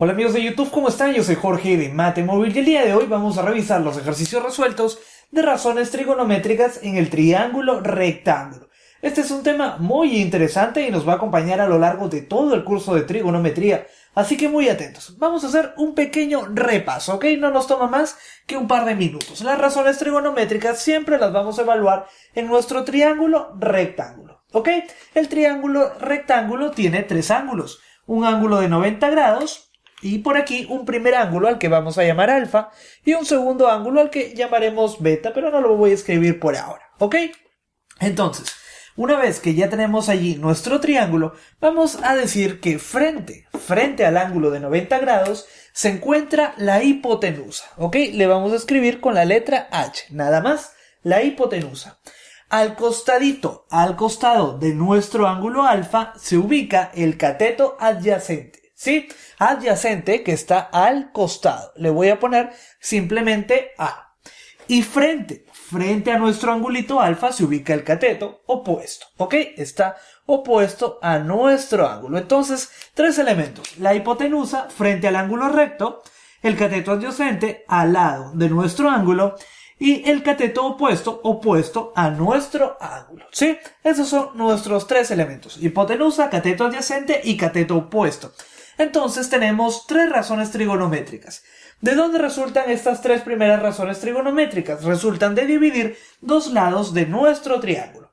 Hola amigos de YouTube, ¿cómo están? Yo soy Jorge de Mate Móvil y el día de hoy vamos a revisar los ejercicios resueltos de razones trigonométricas en el triángulo rectángulo. Este es un tema muy interesante y nos va a acompañar a lo largo de todo el curso de trigonometría, así que muy atentos. Vamos a hacer un pequeño repaso, ¿ok? No nos toma más que un par de minutos. Las razones trigonométricas siempre las vamos a evaluar en nuestro triángulo rectángulo, ¿ok? El triángulo rectángulo tiene tres ángulos, un ángulo de 90 grados, y por aquí un primer ángulo al que vamos a llamar alfa y un segundo ángulo al que llamaremos beta, pero no lo voy a escribir por ahora, ¿ok? Entonces, una vez que ya tenemos allí nuestro triángulo, vamos a decir que frente al ángulo de 90 grados se encuentra la hipotenusa, ¿ok? Le vamos a escribir con la letra H, nada más, la hipotenusa. Al costado de nuestro ángulo alfa se ubica el cateto adyacente. ¿Sí? Adyacente que está al costado. Le voy a poner simplemente A. Y frente a nuestro angulito alfa se ubica el cateto opuesto. ¿Ok? Está opuesto a nuestro ángulo. Entonces, tres elementos. La hipotenusa frente al ángulo recto, el cateto adyacente al lado de nuestro ángulo y el cateto opuesto a nuestro ángulo. ¿Sí? Esos son nuestros tres elementos. Hipotenusa, cateto adyacente y cateto opuesto. Entonces tenemos tres razones trigonométricas. ¿De dónde resultan estas tres primeras razones trigonométricas? Resultan de dividir dos lados de nuestro triángulo.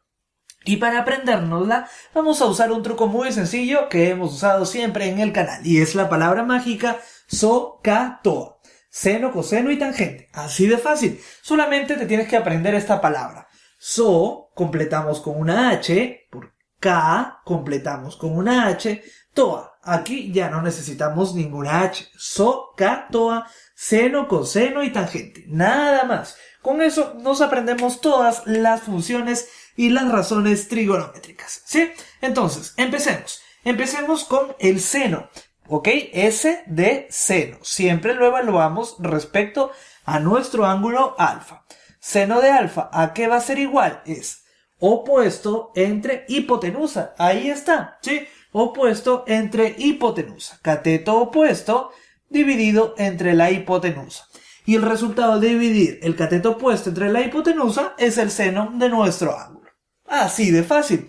Y para aprendérnosla vamos a usar un truco muy sencillo que hemos usado siempre en el canal. Y es la palabra mágica SOHCAHTOA. Seno, coseno y tangente. Así de fácil. Solamente te tienes que aprender esta palabra. So, completamos con una H. Por K, completamos con una H. TOA. Aquí ya no necesitamos ninguna H. SOHCAHTOA, seno, coseno y tangente. Nada más. Con eso nos aprendemos todas las funciones y las razones trigonométricas. ¿Sí? Entonces, empecemos. Empecemos con el seno. ¿Ok? S de seno. Siempre lo evaluamos respecto a nuestro ángulo alfa. Seno de alfa, ¿a qué va a ser igual? Es opuesto entre hipotenusa. Ahí está. ¿Sí? Opuesto entre hipotenusa. Cateto opuesto dividido entre la hipotenusa. Y el resultado de dividir el cateto opuesto entre la hipotenusa es el seno de nuestro ángulo. Así de fácil.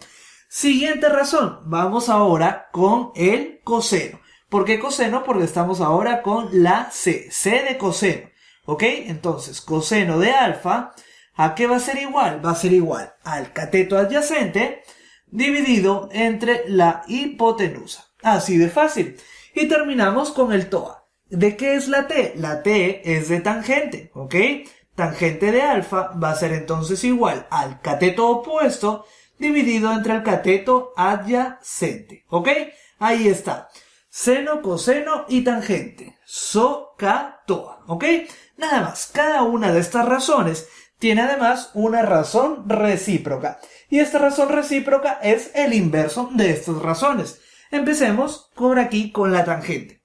Siguiente razón. Vamos ahora con el coseno. ¿Por qué coseno? Porque estamos ahora con la C. C de coseno. ¿Ok? Entonces, coseno de alfa, ¿a qué va a ser igual? Va a ser igual al cateto adyacente dividido entre la hipotenusa. Así de fácil. Y terminamos con el TOA. ¿De qué es la T? La T es de tangente, ¿ok? Tangente de alfa va a ser entonces igual al cateto opuesto dividido entre el cateto adyacente, ¿ok? Ahí está. Seno, coseno y tangente. SOHCAHTOA, ¿ok? Nada más. Cada una de estas razones tiene además una razón recíproca. Y esta razón recíproca es el inverso de estas razones. Empecemos por aquí con la tangente.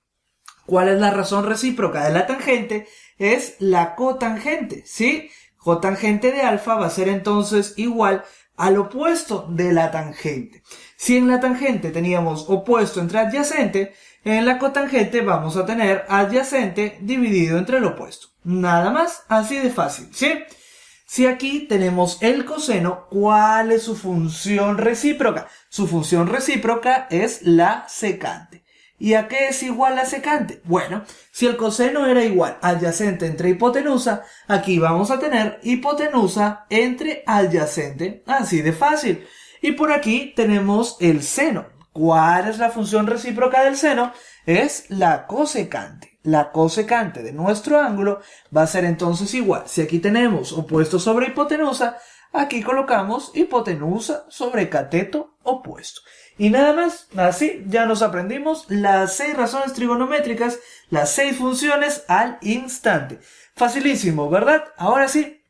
¿Cuál es la razón recíproca de la tangente? Es la cotangente, ¿sí? Cotangente de alfa va a ser entonces igual al opuesto de la tangente. Si en la tangente teníamos opuesto entre adyacente, en la cotangente vamos a tener adyacente dividido entre el opuesto. Nada más, así de fácil, ¿sí? Si aquí tenemos el coseno, ¿cuál es su función recíproca? Su función recíproca es la secante. ¿Y a qué es igual la secante? Bueno, si el coseno era igual adyacente entre hipotenusa, aquí vamos a tener hipotenusa entre adyacente. Así de fácil. Y por aquí tenemos el seno. ¿Cuál es la función recíproca del seno? Es la cosecante. La cosecante de nuestro ángulo va a ser entonces igual. Si aquí tenemos opuesto sobre hipotenusa, aquí colocamos hipotenusa sobre cateto opuesto. Y nada más, así ya nos aprendimos las 6 razones trigonométricas, las 6 funciones al instante. Facilísimo, ¿verdad? Ahora sí,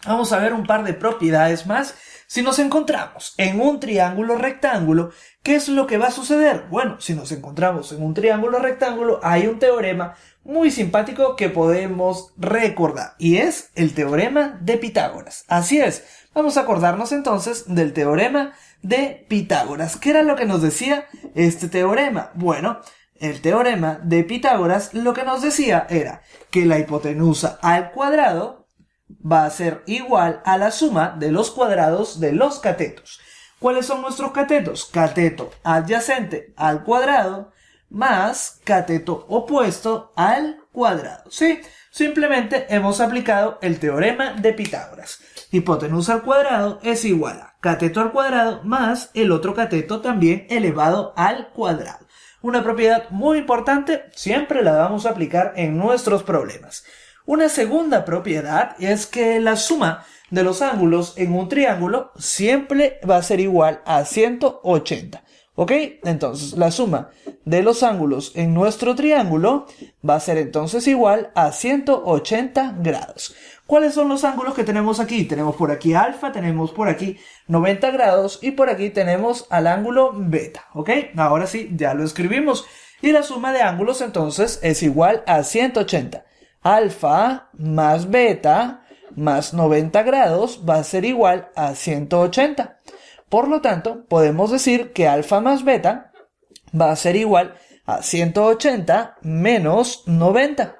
vamos a ver un par de propiedades más. Si nos encontramos en un triángulo rectángulo, ¿qué es lo que va a suceder? Bueno, si nos encontramos en un triángulo rectángulo, hay un teorema muy simpático que podemos recordar, y es el teorema de Pitágoras. Así es, vamos a acordarnos entonces del teorema de Pitágoras. ¿Qué era lo que nos decía este teorema? Bueno, El teorema de Pitágoras lo que nos decía era que la hipotenusa al cuadrado va a ser igual a la suma de los cuadrados de los catetos. ¿Cuáles son nuestros catetos? Cateto adyacente al cuadrado más cateto opuesto al cuadrado. ¿Sí? Simplemente hemos aplicado el teorema de Pitágoras. Hipotenusa al cuadrado es igual a cateto al cuadrado más el otro cateto también elevado al cuadrado. Una propiedad muy importante, siempre la vamos a aplicar en nuestros problemas. Una segunda propiedad es que la suma de los ángulos en un triángulo siempre va a ser igual a 180. ¿Ok? Entonces la suma de los ángulos en nuestro triángulo va a ser entonces igual a 180 grados. ¿Cuáles son los ángulos que tenemos aquí? Tenemos por aquí alfa, tenemos por aquí 90 grados y por aquí tenemos al ángulo beta. ¿Ok? Ahora sí, ya lo escribimos. Y la suma de ángulos entonces es igual a 180. Alfa más beta más 90 grados va a ser igual a 180. Por lo tanto, podemos decir que alfa más beta va a ser igual a 180 menos 90.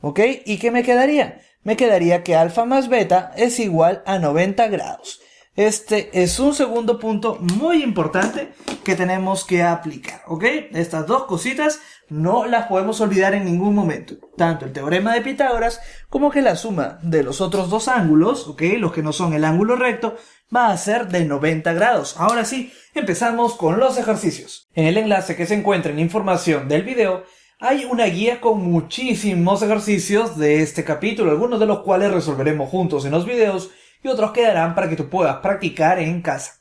¿Ok? ¿Y qué me quedaría? Me quedaría que alfa más beta es igual a 90 grados. Este es un segundo punto muy importante que tenemos que aplicar, ¿ok? Estas dos cositas no las podemos olvidar en ningún momento. Tanto el teorema de Pitágoras como que la suma de los otros dos ángulos, ¿ok? Los que no son el ángulo recto, va a ser de 90 grados. Ahora sí, empezamos con los ejercicios. En el enlace que se encuentra en información del video, hay una guía con muchísimos ejercicios de este capítulo, algunos de los cuales resolveremos juntos en los videos y otros quedarán para que tú puedas practicar en casa.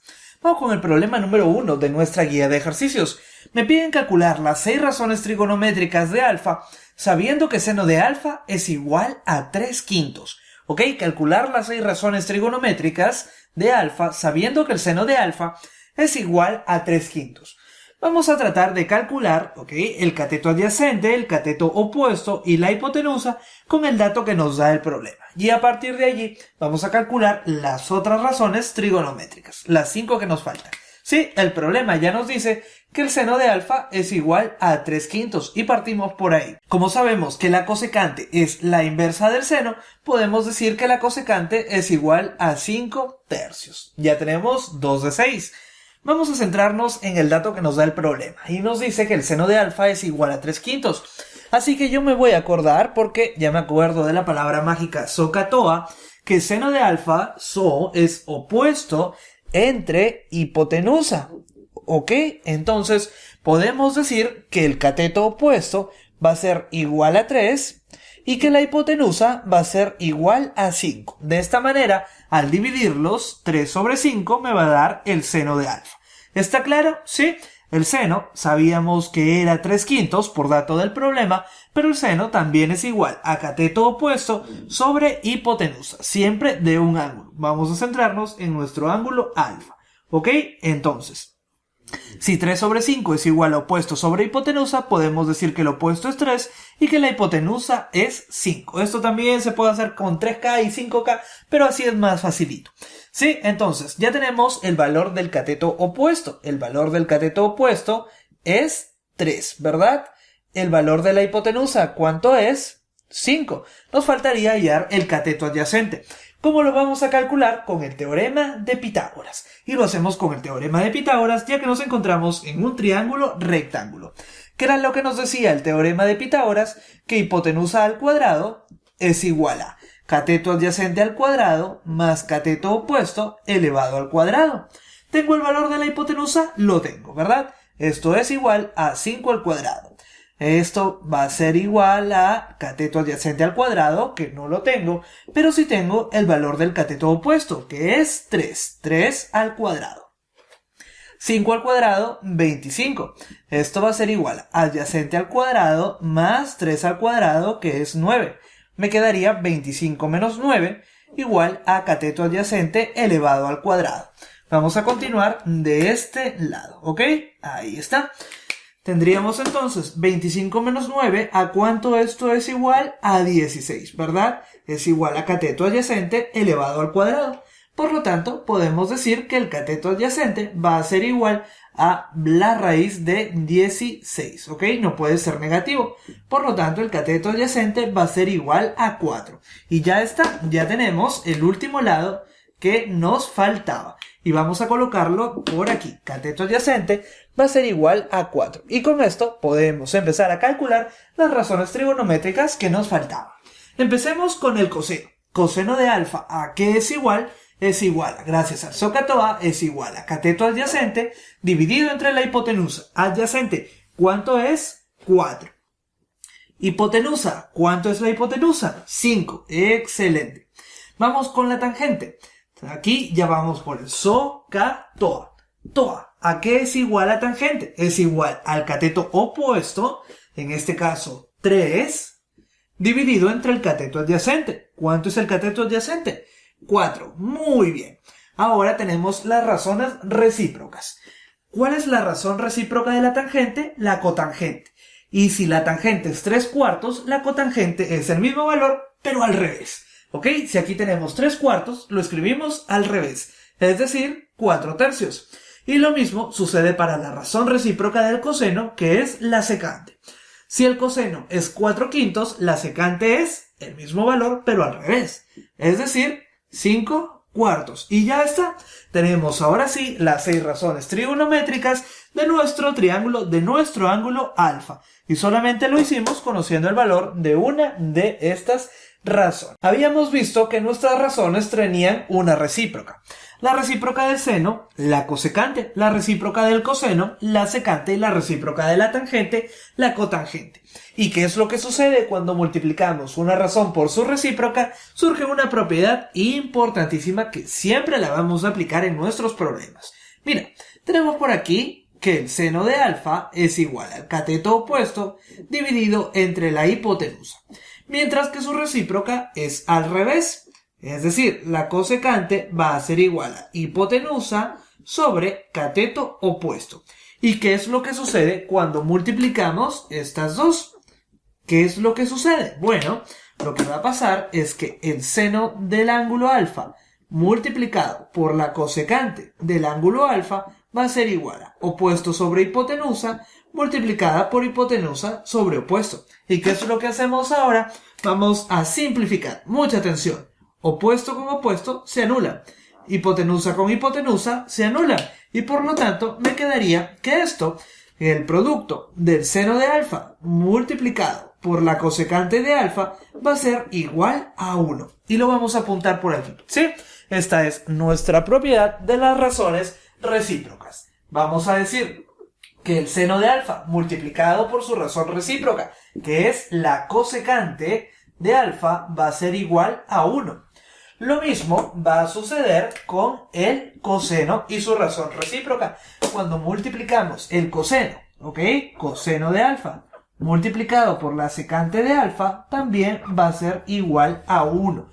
Vamos con el problema número 1 de nuestra guía de ejercicios. Me piden calcular las 6 razones trigonométricas de alfa, sabiendo que seno de alfa es igual a 3/5. ¿Ok? Calcular las 6 razones trigonométricas de alfa, sabiendo que el seno de alfa es igual a 3/5. Vamos a tratar de calcular, ¿ok?, el cateto adyacente, el cateto opuesto y la hipotenusa con el dato que nos da el problema. Y a partir de allí vamos a calcular las otras razones trigonométricas, las 5 que nos faltan. Sí, el problema ya nos dice que el seno de alfa es igual a 3/5 y partimos por ahí. Como sabemos que la cosecante es la inversa del seno, podemos decir que la cosecante es igual a 5/3. Ya tenemos 2 de 6. Vamos a centrarnos en el dato que nos da el problema y nos dice que el seno de alfa es igual a 3/5. Así que yo me voy a acordar, porque ya me acuerdo de la palabra mágica SOHCAHTOA, que el seno de alfa, SO, es opuesto entre hipotenusa. ¿Ok? Entonces podemos decir que el cateto opuesto va a ser igual a 3 y que la hipotenusa va a ser igual a 5. De esta manera, al dividirlos, 3/5 me va a dar el seno de alfa. ¿Está claro? ¿Sí? El seno sabíamos que era 3/5 por dato del problema, pero el seno también es igual a cateto opuesto sobre hipotenusa, siempre de un ángulo. Vamos a centrarnos en nuestro ángulo alfa. ¿Ok? Entonces, si 3/5 es igual a opuesto sobre hipotenusa, podemos decir que el opuesto es 3 y que la hipotenusa es 5. Esto también se puede hacer con 3K y 5K, pero así es más facilito. Sí, entonces ya tenemos el valor del cateto opuesto. El valor del cateto opuesto es 3, ¿verdad? El valor de la hipotenusa, ¿cuánto es? 5. Nos faltaría hallar el cateto adyacente. ¿Cómo lo vamos a calcular? Con el teorema de Pitágoras. Y lo hacemos con el teorema de Pitágoras, ya que nos encontramos en un triángulo rectángulo. ¿Qué era lo que nos decía el teorema de Pitágoras? Que hipotenusa al cuadrado es igual a cateto adyacente al cuadrado más cateto opuesto elevado al cuadrado. ¿Tengo el valor de la hipotenusa? Lo tengo, ¿verdad? Esto es igual a 5 al cuadrado. Esto va a ser igual a cateto adyacente al cuadrado, que no lo tengo, pero sí tengo el valor del cateto opuesto, que es 3. 3 al cuadrado. 5 al cuadrado, 25. Esto va a ser igual a adyacente al cuadrado más 3 al cuadrado, que es 9. Me quedaría 25 menos 9, igual a cateto adyacente elevado al cuadrado. Vamos a continuar de este lado, ¿ok? Ahí está. Tendríamos entonces 25 menos 9, ¿a cuánto esto es igual? A 16, ¿verdad? Es igual a cateto adyacente elevado al cuadrado. Por lo tanto, podemos decir que el cateto adyacente va a ser igual a la raíz de 16, ¿ok? No puede ser negativo. Por lo tanto, el cateto adyacente va a ser igual a 4. Y ya está, ya tenemos el último lado que nos faltaba. Y vamos a colocarlo por aquí. Cateto adyacente va a ser igual a 4. Y con esto podemos empezar a calcular las razones trigonométricas que nos faltaban. Empecemos con el coseno. Coseno de alfa, ¿a qué es igual? Es igual a, gracias al socato A, es igual a cateto adyacente dividido entre la hipotenusa. Adyacente, ¿cuánto es? 4. Hipotenusa, ¿cuánto es la hipotenusa? 5. Excelente. Vamos con la tangente. Aquí ya vamos por el socato A. Toa, ¿a qué es igual la tangente? Es igual al cateto opuesto, en este caso 3, dividido entre el cateto adyacente. ¿Cuánto es el cateto adyacente? 4. Muy bien. Ahora tenemos las razones recíprocas. ¿Cuál es la razón recíproca de la tangente? La cotangente. Y si la tangente es 3/4, la cotangente es el mismo valor, pero al revés. ¿Ok? Si aquí tenemos 3/4, lo escribimos al revés. Es decir, 4/3. Y lo mismo sucede para la razón recíproca del coseno, que es la secante. Si el coseno es 4/5, la secante es el mismo valor, pero al revés. Es decir, 5/4. Y ya está. Tenemos ahora sí las 6 razones trigonométricas de nuestro triángulo, de nuestro ángulo alfa. Y solamente lo hicimos conociendo el valor de una de estas razones. Habíamos visto que nuestras razones tenían una recíproca. La recíproca del seno, la cosecante. La recíproca del coseno, la secante. Y la recíproca de la tangente, la cotangente. ¿Y qué es lo que sucede cuando multiplicamos una razón por su recíproca? Surge una propiedad importantísima que siempre la vamos a aplicar en nuestros problemas. Mira, tenemos por aquí que el seno de alfa es igual al cateto opuesto dividido entre la hipotenusa, mientras que su recíproca es al revés. Es decir, la cosecante va a ser igual a hipotenusa sobre cateto opuesto. ¿Y qué es lo que sucede cuando multiplicamos estas dos? ¿Qué es lo que sucede? Bueno, lo que va a pasar es que el seno del ángulo alfa multiplicado por la cosecante del ángulo alfa va a ser igual a opuesto sobre hipotenusa multiplicada por hipotenusa sobre opuesto. ¿Y qué es lo que hacemos ahora? Vamos a simplificar. Mucha atención. Opuesto con opuesto se anula. Hipotenusa con hipotenusa se anula. Y por lo tanto me quedaría que esto, el producto del seno de alfa multiplicado por la cosecante de alfa, va a ser igual a 1. Y lo vamos a apuntar por aquí. ¿Sí? Esta es nuestra propiedad de las razones recíprocas. Vamos a decir que el seno de alfa multiplicado por su razón recíproca, que es la cosecante de alfa, va a ser igual a 1. Lo mismo va a suceder con el coseno y su razón recíproca. Cuando multiplicamos el coseno, ¿ok? Coseno de alfa multiplicado por la secante de alfa también va a ser igual a 1.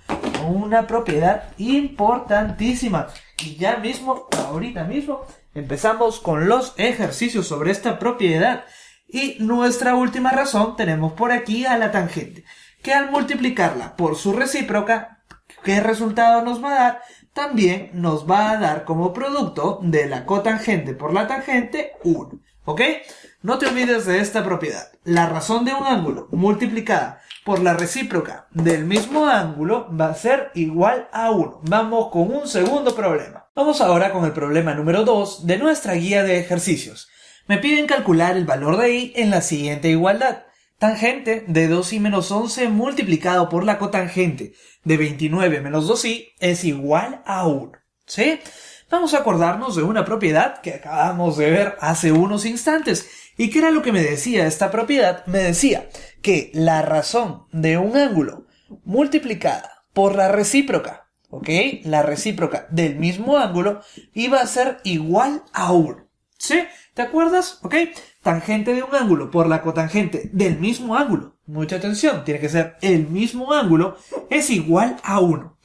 Una propiedad importantísima. Y ya mismo, ahorita mismo, empezamos con los ejercicios sobre esta propiedad. Y nuestra última razón tenemos por aquí a la tangente, que al multiplicarla por su recíproca, ¿qué resultado nos va a dar? También nos va a dar como producto de la cotangente por la tangente 1. ¿Ok? No te olvides de esta propiedad. La razón de un ángulo multiplicada por la recíproca del mismo ángulo va a ser igual a 1. Vamos con un segundo problema. Vamos ahora con el problema número 2 de nuestra guía de ejercicios. Me piden calcular el valor de i en la siguiente igualdad. Tangente de 2i menos 11 multiplicado por la cotangente de 29 menos 2i es igual a 1. ¿Sí? Vamos a acordarnos de una propiedad que acabamos de ver hace unos instantes. ¿Y qué era lo que me decía esta propiedad? Me decía que la razón de un ángulo multiplicada por la recíproca, ¿ok? La recíproca del mismo ángulo iba a ser igual a 1. ¿Sí? ¿Te acuerdas? ¿Ok? Tangente de un ángulo por la cotangente del mismo ángulo. Mucha atención, tiene que ser el mismo ángulo, es igual a 1.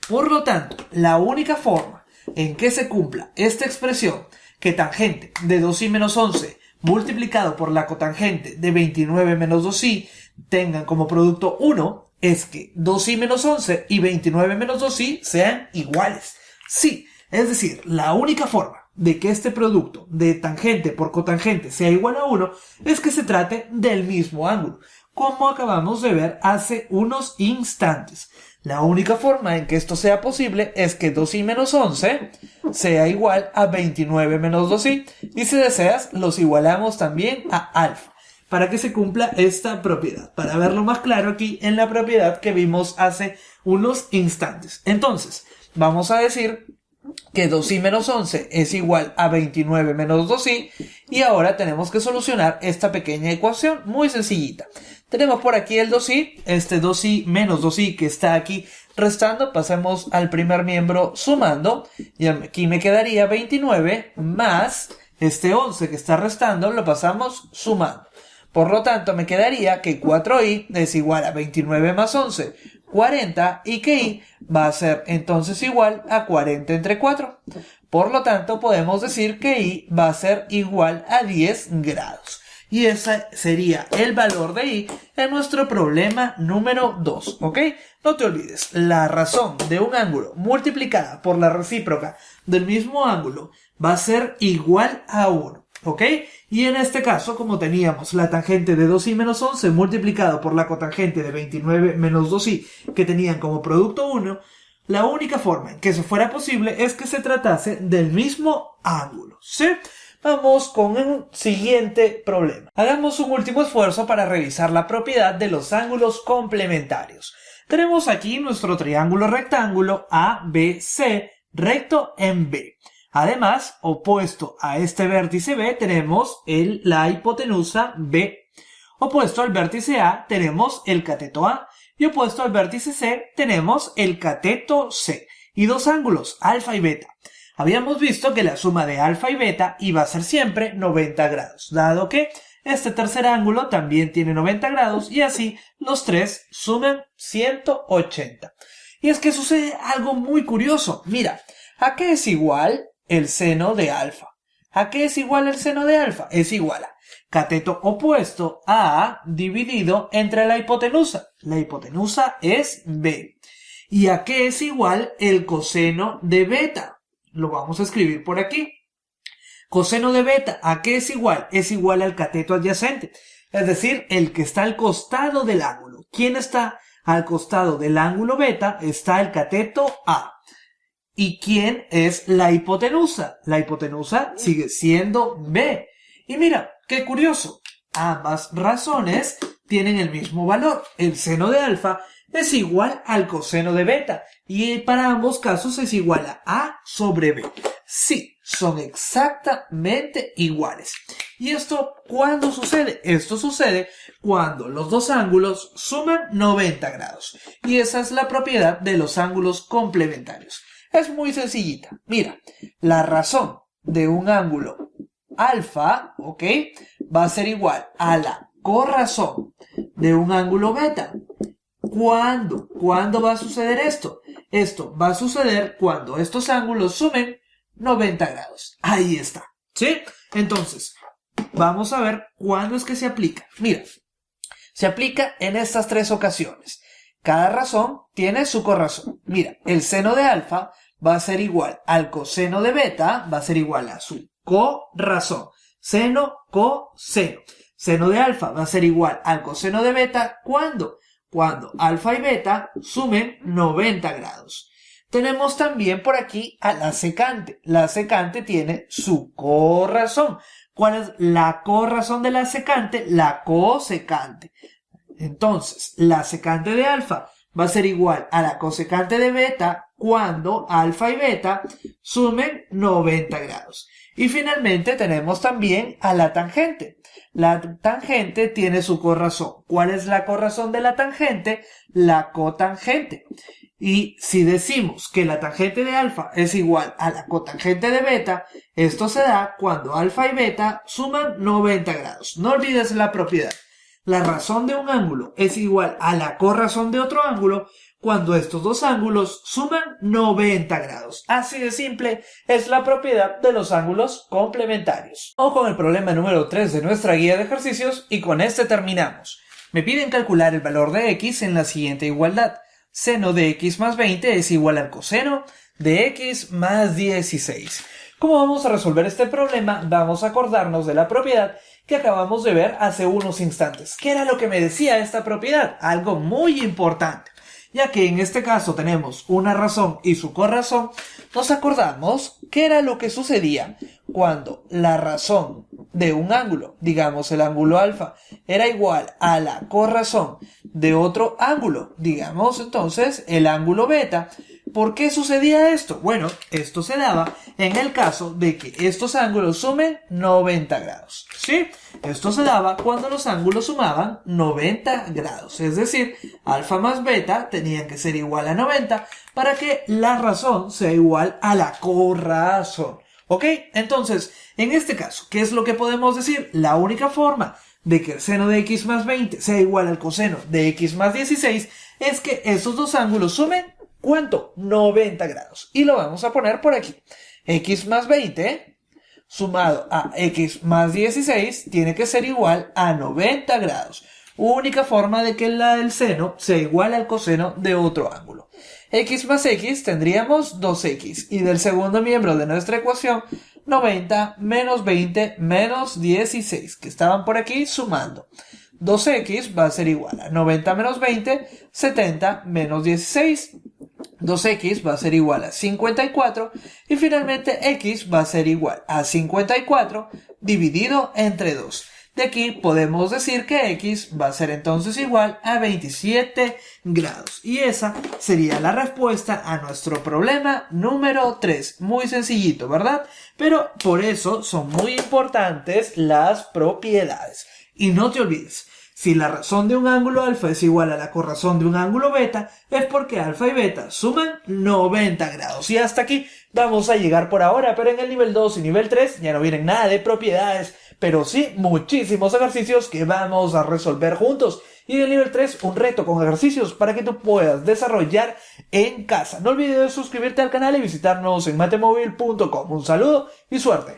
Por lo tanto, la única forma en que se cumpla esta expresión, que tangente de 2i menos 11 multiplicado por la cotangente de 29 menos 2i tengan como producto 1, es que 2i menos 11 y 29 menos 2i sean iguales. Sí, es decir, la única forma de que este producto de tangente por cotangente sea igual a 1 es que se trate del mismo ángulo, como acabamos de ver hace unos instantes. La única forma en que esto sea posible es que 2i menos 11 sea igual a 29 menos 2i, y si deseas los igualamos también a alfa, para que se cumpla esta propiedad, para verlo más claro aquí en la propiedad que vimos hace unos instantes. Entonces, vamos a decir que 2i menos 11 es igual a 29 menos 2i, y ahora tenemos que solucionar esta pequeña ecuación muy sencillita. Tenemos por aquí el 2i, este 2i menos 2i que está aquí restando, pasemos al primer miembro sumando, y aquí me quedaría 29 más este 11 que está restando, lo pasamos sumando. Por lo tanto, me quedaría que 4i es igual a 29 más 11, 40, y que i va a ser entonces igual a 40 entre 4. Por lo tanto, podemos decir que i va a ser igual a 10 grados. Y ese sería el valor de i en nuestro problema número 2, ¿ok? No te olvides, la razón de un ángulo multiplicada por la recíproca del mismo ángulo va a ser igual a 1, ¿ok? Y en este caso, como teníamos la tangente de 2i menos 11 multiplicado por la cotangente de 29 menos 2i que tenían como producto 1, la única forma en que eso fuera posible es que se tratase del mismo ángulo, ¿sí? Vamos con el siguiente problema. Hagamos un último esfuerzo para revisar la propiedad de los ángulos complementarios. Tenemos aquí nuestro triángulo rectángulo ABC recto en B. Además, opuesto a este vértice B tenemos la hipotenusa B. Opuesto al vértice A tenemos el cateto A. Y opuesto al vértice C tenemos el cateto C. Y dos ángulos, alfa y beta. Habíamos visto que la suma de alfa y beta iba a ser siempre 90 grados, dado que este tercer ángulo también tiene 90 grados y así los tres suman 180. Y es que sucede algo muy curioso. Mira, ¿a qué es igual el seno de alfa? ¿A qué es igual el seno de alfa? Es igual a cateto opuesto a A dividido entre la hipotenusa. La hipotenusa es B. ¿Y a qué es igual el coseno de beta? Lo vamos a escribir por aquí. Coseno de beta, ¿a qué es igual? Es igual al cateto adyacente, es decir, el que está al costado del ángulo. ¿Quién está al costado del ángulo beta? Está el cateto A. ¿Y quién es la hipotenusa? La hipotenusa sigue siendo B. Y mira, qué curioso, ambas razones tienen el mismo valor. El seno de alfa es igual al coseno de beta y para ambos casos es igual a A sobre B. Sí, son exactamente iguales. ¿Y esto cuándo sucede? Esto sucede cuando los dos ángulos suman 90 grados. Y esa es la propiedad de los ángulos complementarios. Es muy sencillita. Mira, la razón de un ángulo alfa, ¿ok? Va a ser igual a la corrazón de un ángulo beta. ¿Cuándo? ¿Cuándo va a suceder esto? Esto va a suceder cuando estos ángulos sumen 90 grados. Ahí está, ¿sí? Entonces, vamos a ver cuándo es que se aplica. Mira, se aplica en estas tres ocasiones. Cada razón tiene su corrazón. Mira, el seno de alfa va a ser igual al coseno de beta, va a ser igual a su corrazón. Seno, coseno. Seno de alfa va a ser igual al coseno de beta, ¿cuándo? Cuando alfa y beta sumen 90 grados. Tenemos también por aquí a la secante. La secante tiene su corrazón. ¿Cuál es la corrazón de la secante? La cosecante. Entonces, la secante de alfa va a ser igual a la cosecante de beta cuando alfa y beta sumen 90 grados. Y finalmente tenemos también a la tangente. La tangente tiene su corrazón. ¿Cuál es la corrazón de la tangente? La cotangente. Y si decimos que la tangente de alfa es igual a la cotangente de beta, esto se da cuando alfa y beta suman 90 grados. No olvides la propiedad. La razón de un ángulo es igual a la corrazón de otro ángulo cuando estos dos ángulos suman 90 grados. Así de simple es la propiedad de los ángulos complementarios. Vamos con el problema número 3 de nuestra guía de ejercicios y con este terminamos. Me piden calcular el valor de x en la siguiente igualdad. Seno de x más 20 es igual al coseno de x más 16. ¿Cómo vamos a resolver este problema? Vamos a acordarnos de la propiedad que acabamos de ver hace unos instantes. ¿Qué era lo que me decía esta propiedad? Algo muy importante. Ya que en este caso tenemos una razón y su corrazón, nos acordamos qué era lo que sucedía cuando la razón de un ángulo, digamos el ángulo alfa, era igual a la corrazón de otro ángulo, digamos entonces el ángulo beta. ¿Por qué sucedía esto? Bueno, esto se daba en el caso de que estos ángulos sumen 90 grados, ¿sí? Esto se daba cuando los ángulos sumaban 90 grados, es decir, alfa más beta tenían que ser igual a 90 para que la razón sea igual a la corrazón, ¿ok? Entonces, en este caso, ¿qué es lo que podemos decir? La única forma de que el seno de x más 20 sea igual al coseno de x más 16 es que esos dos ángulos sumen ¿cuánto? 90 grados. Y lo vamos a poner por aquí. X más 20 sumado a x más 16 tiene que ser igual a 90 grados. Única forma de que el seno sea igual al coseno de otro ángulo. X más x tendríamos 2x. Y del segundo miembro de nuestra ecuación, 90 menos 20 menos 16, que estaban por aquí sumando. 2x va a ser igual a 90 menos 20, 70 menos 16. 2x va a ser igual a 54 y finalmente x va a ser igual a 54 dividido entre 2. De aquí podemos decir que x va a ser entonces igual a 27 grados. Y esa sería la respuesta a nuestro problema número 3. Muy sencillito, ¿verdad? Pero por eso son muy importantes las propiedades. Y no te olvides, si la razón de un ángulo alfa es igual a la corrazón de un ángulo beta, es porque alfa y beta suman 90 grados. Y hasta aquí vamos a llegar por ahora, pero en el nivel 2 y nivel 3 ya no vienen nada de propiedades, pero sí muchísimos ejercicios que vamos a resolver juntos. Y en el nivel 3 un reto con ejercicios para que tú puedas desarrollar en casa. No olvides suscribirte al canal y visitarnos en matemovil.com. Un saludo y suerte.